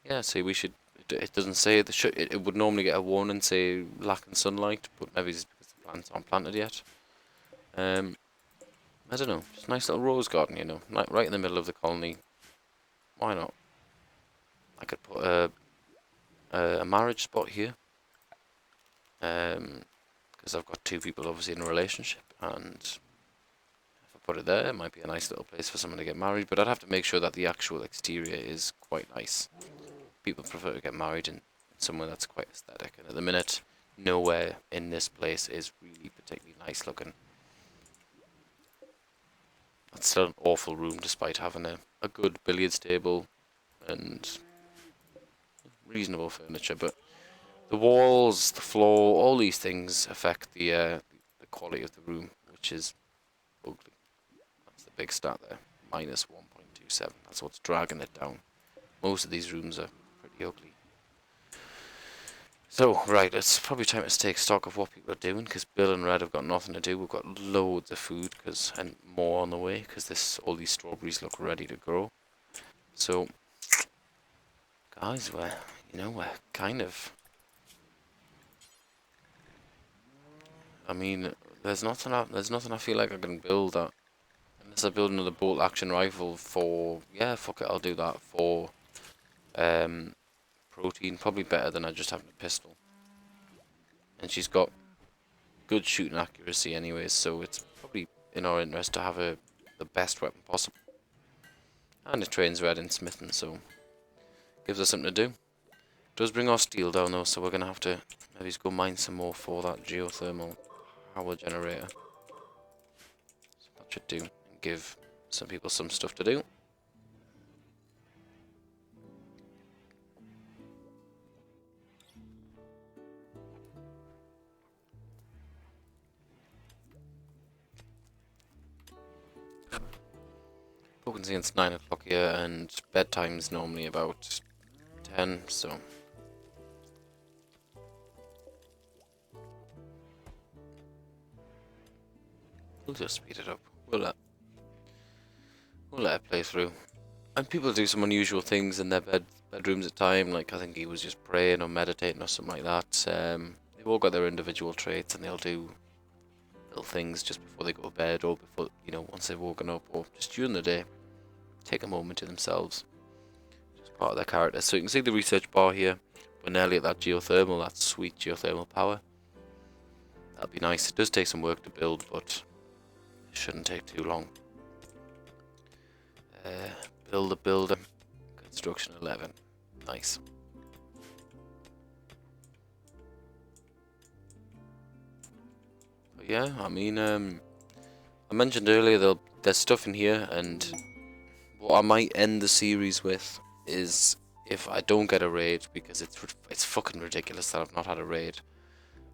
Yeah, see, we should. It doesn't say it would normally get a warning, say lacking sunlight, but maybe it's because the plants aren't planted yet. I don't know, just a nice little rose garden, like right in the middle of the colony. Why not? I could put a marriage spot here, because I've got 2 people obviously in a relationship, and if I put it there, it might be a nice little place for someone to get married. But I'd have to make sure that the actual exterior is quite nice. People prefer to get married in somewhere that's quite aesthetic, and at the minute, nowhere in this place is really particularly nice looking. It's still an awful room despite having a good billiards table and reasonable furniture, but the walls, the floor, all these things affect the quality of the room, which is ugly. That's the big stat there, minus 1.27. That's what's dragging it down. Most of these rooms are pretty ugly. So, right, it's probably time to take stock of what people are doing, because Bill and Red have got nothing to do. We've got loads of food, and more on the way, because all these strawberries look ready to grow. So, guys, we're kind of. I mean, there's nothing I feel like I can build that, unless I build another bolt action rifle for. Yeah, fuck it, I'll do that for. Protein, probably better than I just having a pistol. And she's got good shooting accuracy anyways, so it's probably in our interest to have the best weapon possible. And it trains Red in smithing, so gives us something to do. Does bring our steel down though, so we're gonna have to maybe go mine some more for that geothermal power generator. So that should do, and give some people some stuff to do. You can see it's 9 o'clock here, and bedtime's normally about 10, so. We'll just speed it up. We'll let it play through. And people do some unusual things in their bedrooms at time, like I think he was just praying or meditating or something like that. They've all got their individual traits, and they'll do little things just before they go to bed, or before, once they've woken up, or just during the day. Take a moment to themselves. Just part of their character. So you can see the research bar here. We're nearly at that geothermal, that sweet geothermal power. That'll be nice. It does take some work to build, but it shouldn't take too long. Build a builder. Construction 11. Nice. But yeah, I mean, I mentioned earlier there's stuff in here, and what I might end the series with is if I don't get a raid, because it's fucking ridiculous that I've not had a raid.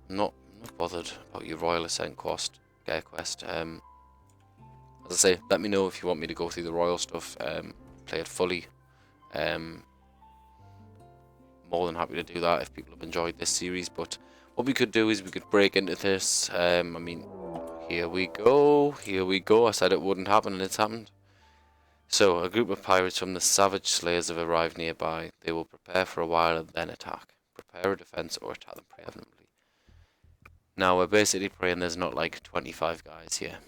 I'm not bothered about your Royal Ascent quest. As I say, let me know if you want me to go through the royal stuff, play it fully. More than happy to do that if people have enjoyed this series. But what we could do is we could break into this. I mean, here we go. I said it wouldn't happen, and it's happened. So, a group of pirates from the Savage Slayers have arrived nearby. They will prepare for a while and then attack. Prepare a defense or attack them preemptively. Now, we're basically praying there's not like 25 guys here.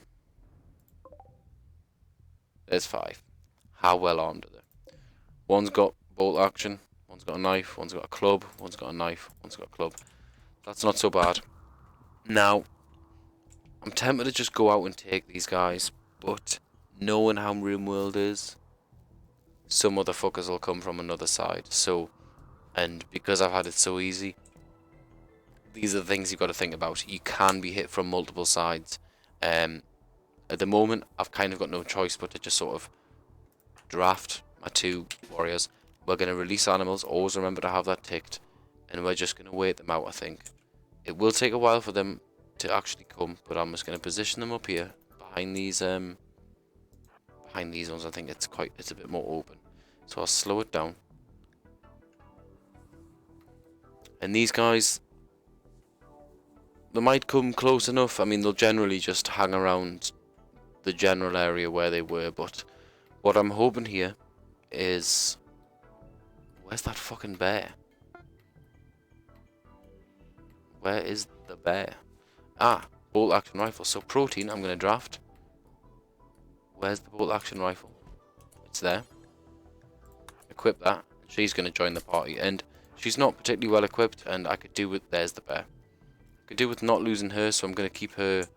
There's 5. How well armed are they? One's got bolt action, one's got a knife, one's got a club, one's got a knife, one's got a club. That's not so bad. Now, I'm tempted to just go out and take these guys, but knowing how Rimworld is, some motherfuckers will come from another side. So, and because I've had it so easy, these are the things you've got to think about. You can be hit from multiple sides. At the moment, I've kind of got no choice but to just sort of draft my 2 warriors. We're going to release animals. Always remember to have that ticked. And we're just going to wait them out, I think. It will take a while for them to actually come, but I'm just going to position them up here behind these ones. I think it's a bit more open. So I'll slow it down. And these guys, they might come close enough. I mean, they'll generally just hang around the general area where they were, but what I'm hoping here is... Where's that fucking bear? Where is the bear? Ah, bolt action rifle. So protein, I'm going to draft. Where's the bolt action rifle? It's there. Equip that. She's going to join the party, and she's not particularly well equipped, and I could do with... There's the bear. I could do with not losing her, so I'm going to keep her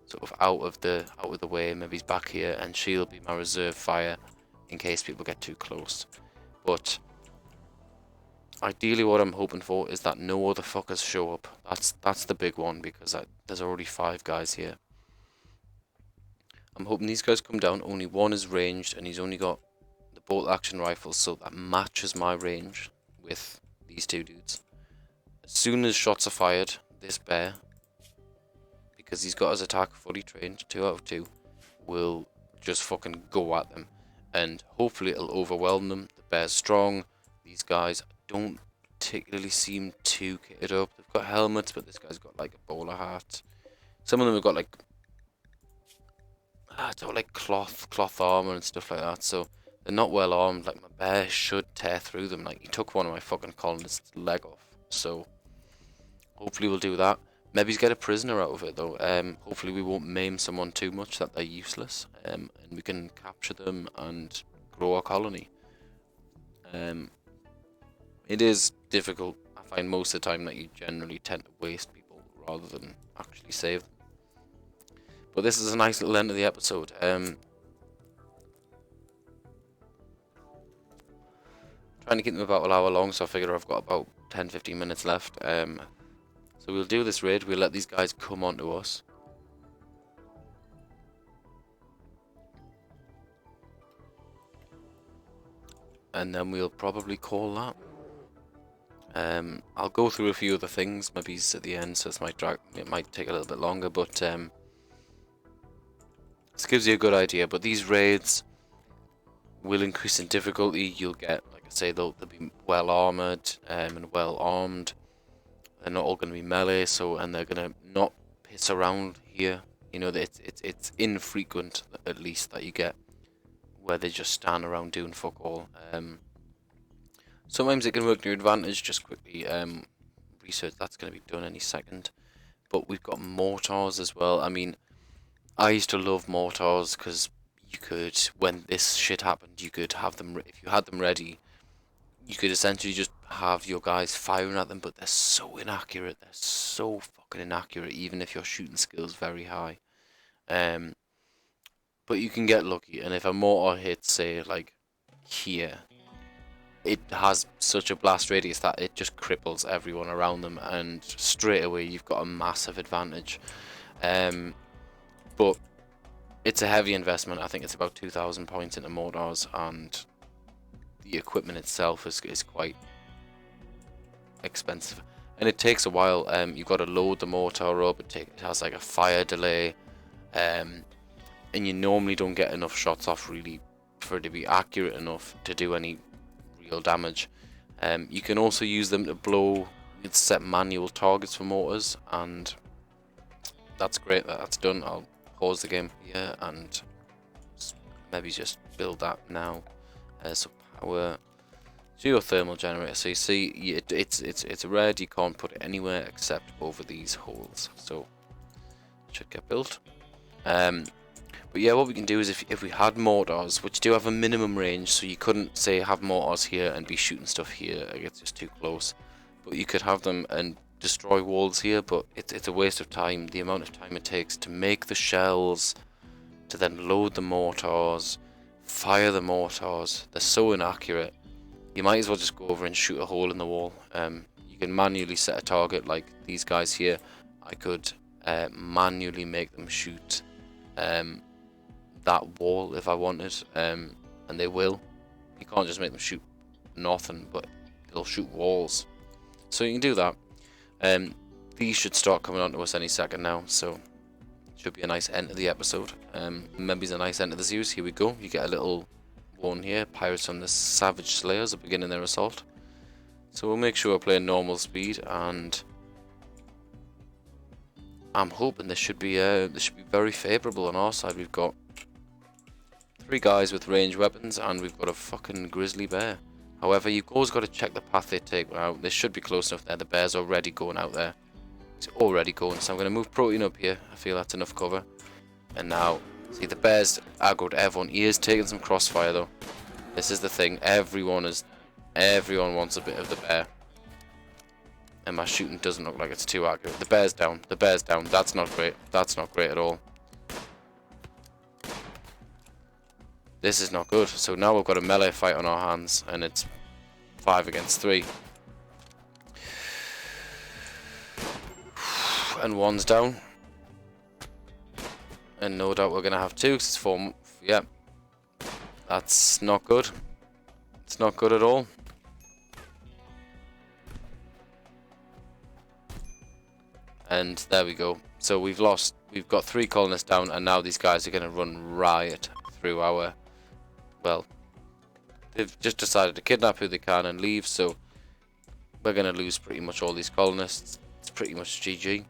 sort of out of the way. Maybe he's back here, and she'll be my reserve fire in case people get too close. But ideally what I'm hoping for is that no other fuckers show up. That's the big one, because there's already 5 guys here. I'm hoping these guys come down. Only one is ranged, and he's only got the bolt action rifle, so that matches my range with these 2 dudes. As soon as shots are fired, this bear, because he's got his attack fully trained, 2 out of 2, will just fucking go at them, and hopefully it'll overwhelm them. The bear's strong. These guys don't particularly seem too kitted up. They've got helmets, but this guy's got like a bowler hat. Some of them have got like cloth armor and stuff like that, so they're not well armed. Like, my bear should tear through them. Like, he took one of my fucking colonists' leg off, so hopefully we'll do that. Maybe get a prisoner out of it, though. Hopefully we won't maim someone too much that they're useless, and we can capture them and grow our colony. It is difficult. I find most of the time that you generally tend to waste people rather than actually save them. But this is a nice little end of the episode. Trying to keep them about an hour long, so I figure I've got about 10-15 minutes left. So we'll do this raid. We'll let these guys come onto us. And then we'll probably call that. I'll go through a few other things, maybe at the end, so it might take a little bit longer, but this gives you a good idea. But these raids will increase in difficulty. You'll get, like I say, they'll be well armored and well armed. They're not all going to be melee, and they're going to not piss around here. You know, it's infrequent, at least, that you get where they just stand around doing fuck all. Sometimes it can work to your advantage. Just quickly research, that's going to be done any second. But we've got mortars as well. I mean, I used to love mortars because you could, when this shit happened, you could have them, if you had them ready, you could essentially just have your guys firing at them, but they're so inaccurate. They're so fucking inaccurate, even if your shooting skill's very high. Um, but you can get lucky, and if a mortar hits, say, like, here, it has such a blast radius that it just cripples everyone around them, and straight away you've got a massive advantage. But it's a heavy investment. I think it's about 2,000 points into mortars, and the equipment itself is quite expensive, and it takes a while. You've got to load the mortar up. It has like a fire delay, and you normally don't get enough shots off really for it to be accurate enough to do any real damage. You can also use them to blow. You can set manual targets for mortars, and that's great that that's done. I'll pause the game here and maybe just build that now. So power geothermal generator. So you see, it's red. You can't put it anywhere except over these holes. So it should get built. But yeah, what we can do is if we had mortars, which do have a minimum range, so you couldn't say have mortars here and be shooting stuff here. Like, it's just too close. But you could have them and destroy walls here, but it's a waste of time. The amount of time it takes to make the shells, to then load the mortars, fire the mortars. They're so inaccurate. You might as well just go over and shoot a hole in the wall. You can manually set a target like these guys here. I could manually make them shoot that wall if I wanted, and they will. You can't just make them shoot nothing, but they'll shoot walls. So you can do that. These should start coming onto us any second now, so should be a nice end to the episode. Maybe it's a nice end to the series. Here we go. You get a little one here. Pirates from the Savage Slayers are beginning their assault. So we'll make sure we're playing normal speed, and I'm hoping this should be very favourable on our side. We've got 3 guys with ranged weapons, and we've got a fucking grizzly bear. However, you've always got to check the path they take out. They should be close enough there. The bear's already going out there. He's already going, so I'm going to move Protein up here. I feel that's enough cover. And now, see, the bear's aggroed everyone. He is taking some crossfire, though. This is the thing. Everyone wants a bit of the bear. And my shooting doesn't look like it's too accurate. The bear's down. The bear's down. That's not great. That's not great at all. This is not good. So now we've got a melee fight on our hands, and it's 5 against 3. And 1's down. And no doubt we're going to have 2, because it's 4. Yeah. That's not good. It's not good at all. And there we go. So we've got 3 colonists down, and now these guys are going to run riot through our... Well, they've just decided to kidnap who they can and leave, so we're going to lose pretty much all these colonists. It's pretty much GG.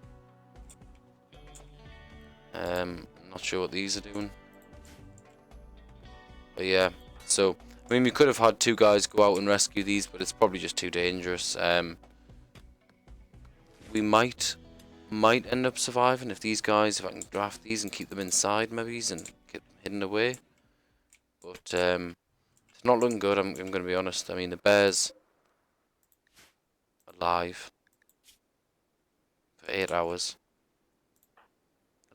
Not sure what these are doing. But yeah, so, I mean, we could have had 2 guys go out and rescue these, but it's probably just too dangerous. We might end up surviving if these guys, if I can draft these and keep them inside maybe and keep them hidden away. But it's not looking good, I'm going to be honest. I mean, the bear's alive for 8 hours,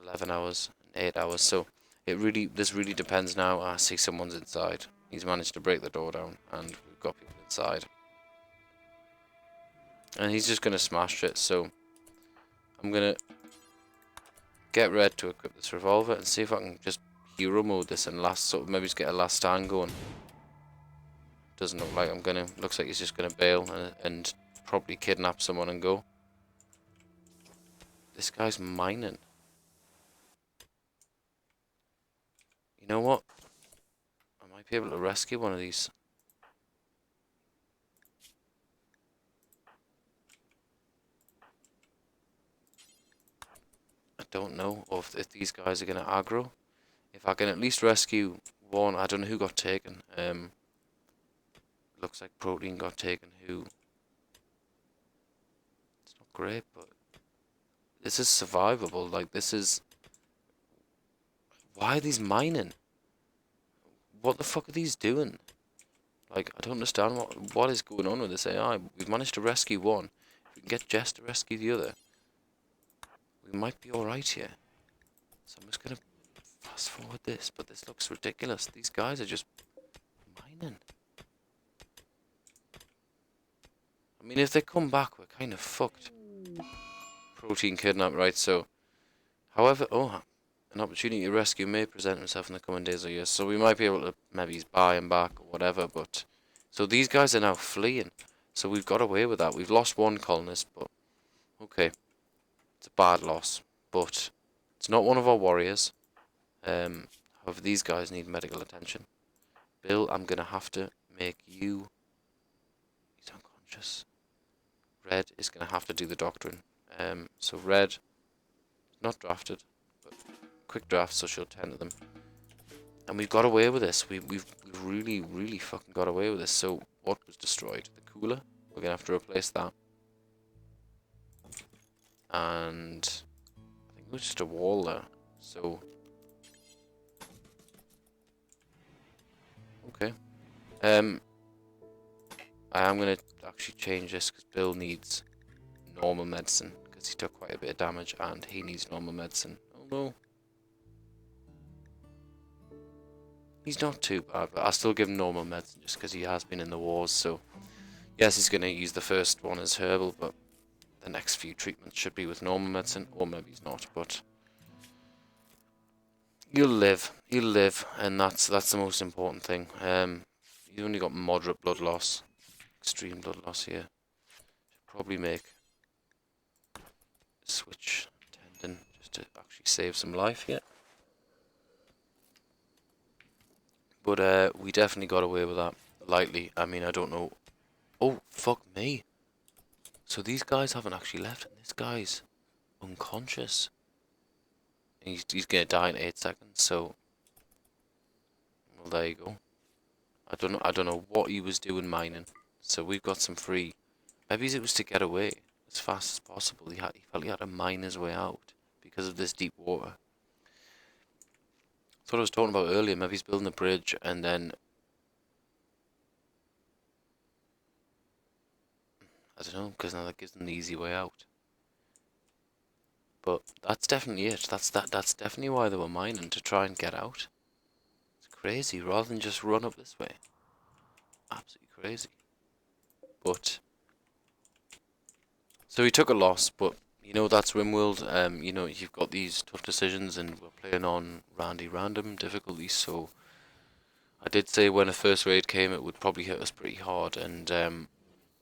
11 hours, and 8 hours. So this really depends now. I see someone's inside. He's managed to break the door down, and we've got people inside. And he's just going to smash it, so I'm going to get red to equip this revolver and see if I can just hero mode this and maybe just get a last stand going. Doesn't look like I'm gonna. Looks like he's just gonna bail and probably kidnap someone and go. This guy's mining. You know what? I might be able to rescue one of these. I don't know if these guys are gonna aggro. If I can at least rescue one, I don't know who got taken. Looks like Protein got taken. Who? It's not great, but this is survivable. Like, this is. Why are these mining? What the fuck are these doing? Like, I don't understand what is going on with this AI. We've managed to rescue one. If we can get Jess to rescue the other, we might be alright here. So I'm just gonna fast forward this, but this looks ridiculous. These guys are just mining. I mean, if they come back, we're kind of fucked. Protein kidnap, right? So, however, oh, an opportunity to rescue may present itself in the coming days or years. So we might be able to maybe buy him back or whatever. But so these guys are now fleeing. So we've got away with that. We've lost one colonist, but okay, it's a bad loss. But it's not one of our warriors. However, these guys need medical attention. Bill, I'm gonna have to make you. He's unconscious. Red is gonna have to do the doctoring. So Red, not drafted, but quick draft, so she'll tend to them. And we've got away with this. We've really, really fucking got away with this. So what was destroyed? The cooler. We're gonna have to replace that. And I think it was just a wall there. So okay. I am gonna actually change this because Bill needs normal medicine because he took quite a bit of damage and he needs normal medicine. Oh no. He's not too bad, but I'll still give him normal medicine just because he has been in the wars, so yes, he's going to use the first one as herbal, but the next few treatments should be with normal medicine, or maybe he's not, but he'll live, and that's the most important thing. He's only got moderate blood loss, extreme blood loss here. Should probably make a switch tendon just to actually save some life here. But we definitely got away with that lightly. I mean, I don't know. Oh, fuck me. So these guys haven't actually left, and this guy's unconscious. He's gonna die in 8 seconds, so well, there you go. I don't know what he was doing mining. So we've got some free. Maybe it was to get away as fast as possible. He felt he had to mine his way out because of this deep water. That's what I was talking about earlier. Maybe he's building a bridge and then I don't know, because now that gives them the easy way out. But that's definitely it. That's definitely why they were mining, to try and get out. It's crazy, rather than just run up this way. Absolutely crazy. But so he took a loss, but you know that's Rimworld. You know, you've got these tough decisions, and we're playing on random difficulties. So I did say when a first raid came, it would probably hit us pretty hard, and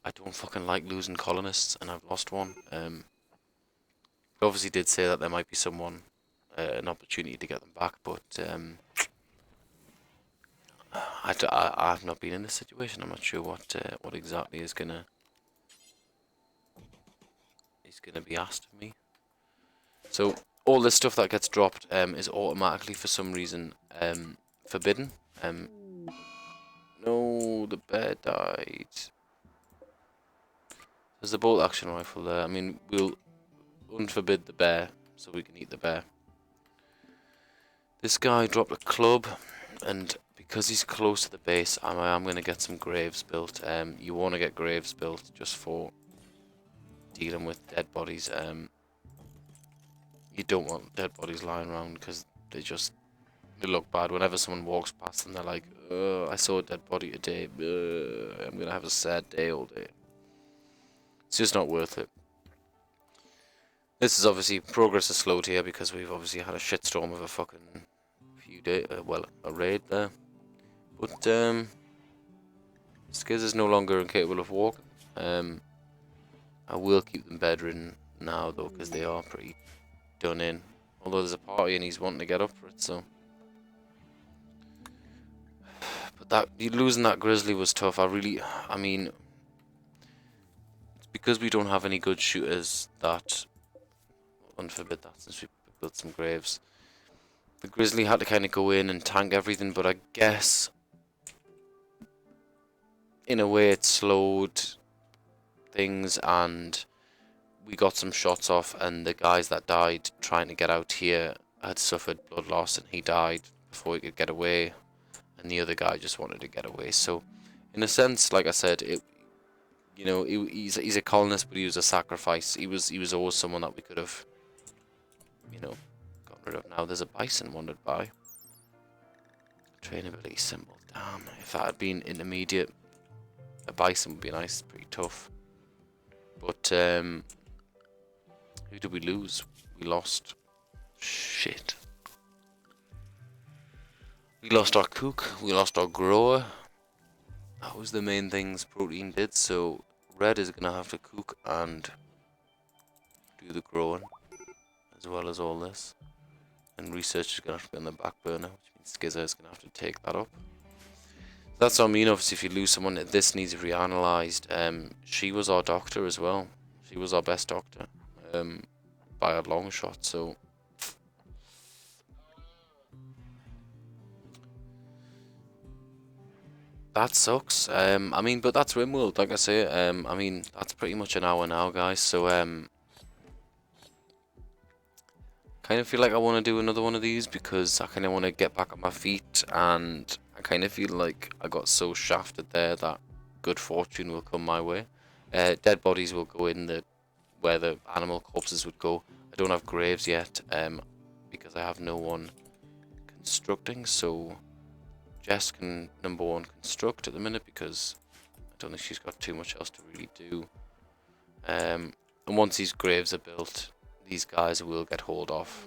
I don't fucking like losing colonists, and I've lost one. Obviously did say that there might be someone, an opportunity to get them back, but I've not been in this situation. I'm not sure what exactly is gonna be asked of me. So all this stuff that gets dropped is automatically for some reason forbidden. No, the bear died. There's a bolt action rifle there. I mean, we'll unforbid the bear so we can eat the bear. This guy dropped a club, and because he's close to the base, I'm going to get some graves built. You want to get graves built just for dealing with dead bodies. You don't want dead bodies lying around because they look bad. Whenever someone walks past them, they're like, I saw a dead body today. I'm going to have a sad day all day. It's just not worth it. This is obviously, progress is slowed here because we've obviously had a shitstorm of a fucking few days, well, a raid there. But, Skiz is no longer incapable of walking. I will keep them bedridden now though, because they are pretty done in. Although there's a party and he's wanting to get up for it, so. But losing that grizzly was tough. I mean, it's because we don't have any good shooters that, unforbid that since we built some graves. The grizzly had to kind of go in and tank everything, but I guess in a way it slowed things and we got some shots off, and the guys that died trying to get out here had suffered blood loss and he died before he could get away, and the other guy just wanted to get away. So in a sense, like I said, he's a colonist, but he was a sacrifice. He was always someone that we could have, gotten rid of. Now there's a bison wandered by. Trainability symbol. Damn, if that had been intermediate, a bison would be nice. Pretty tough. But who did we lose? We lost. Shit. We lost our cook. We lost our grower. That was the main things Protein did. So Red is gonna have to cook and do the growing, as well as all this. And research is gonna have to be on the back burner, which means Skizzer is gonna have to take that up. That's what I mean. Obviously, if you lose someone, this needs reanalyzed. She was our doctor as well. She was our best doctor, by a long shot. So that sucks. I mean, but that's Rimworld, like I say. I mean, that's pretty much an hour now, guys. So kind of feel like I want to do another one of these because I kind of want to get back on my feet, and I kind of feel like I got so shafted there that good fortune will come my way. Dead bodies will go in where the animal corpses would go. I don't have graves yet, because I have no one constructing. So Jess can number one construct at the minute because I don't think she's got too much else to really do. And once these graves are built, these guys will get hauled off.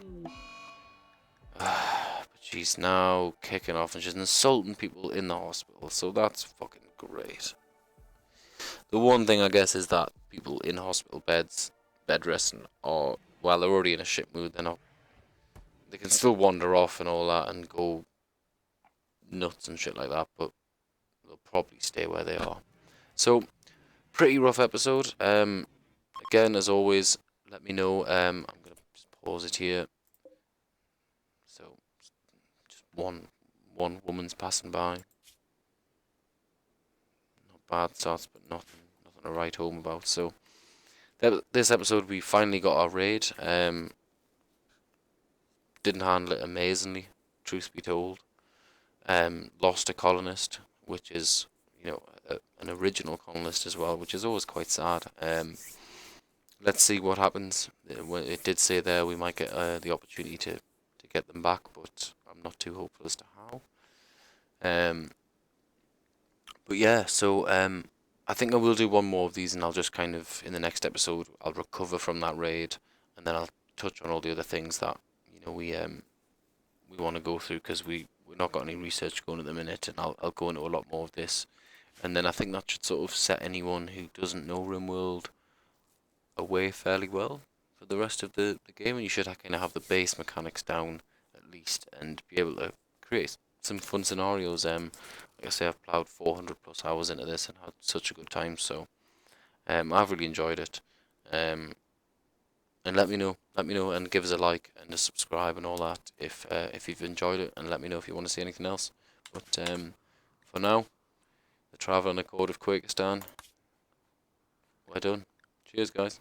But she's now kicking off and she's insulting people in the hospital, so that's fucking great. The one thing I guess is that people in hospital beds, bed resting, are, while they're already in a shit mood, they can still wander off and all that and go nuts and shit like that, but they'll probably stay where they are. So, pretty rough episode. Again, as always, let me know. I'm gonna just pause it here. So, just one woman's passing by. Not bad starts, but nothing to write home about. So, this episode we finally got our raid. Didn't handle it amazingly, truth be told. Lost a colonist, which is, an original colonist as well, which is always quite sad. Let's see what happens. It did say there we might get the opportunity to get them back, but I'm not too hopeful as to how. But yeah, so I think I will do one more of these, and I'll just kind of, in the next episode, I'll recover from that raid, and then I'll touch on all the other things that we want to go through, because we're not got any research going at the minute, and I'll go into a lot more of this, and then I think that should sort of set anyone who doesn't know Rimworld away fairly well for the rest of the game, and you should kind of have the base mechanics down at least, and be able to create some fun scenarios. Like I say, I've ploughed 400 plus hours into this and had such a good time, so I've really enjoyed it. And let me know, and give us a like and a subscribe and all that if you've enjoyed it, and let me know if you want to see anything else. But for now, the Traveller and Accord of Quakistan, we're done. Cheers, guys.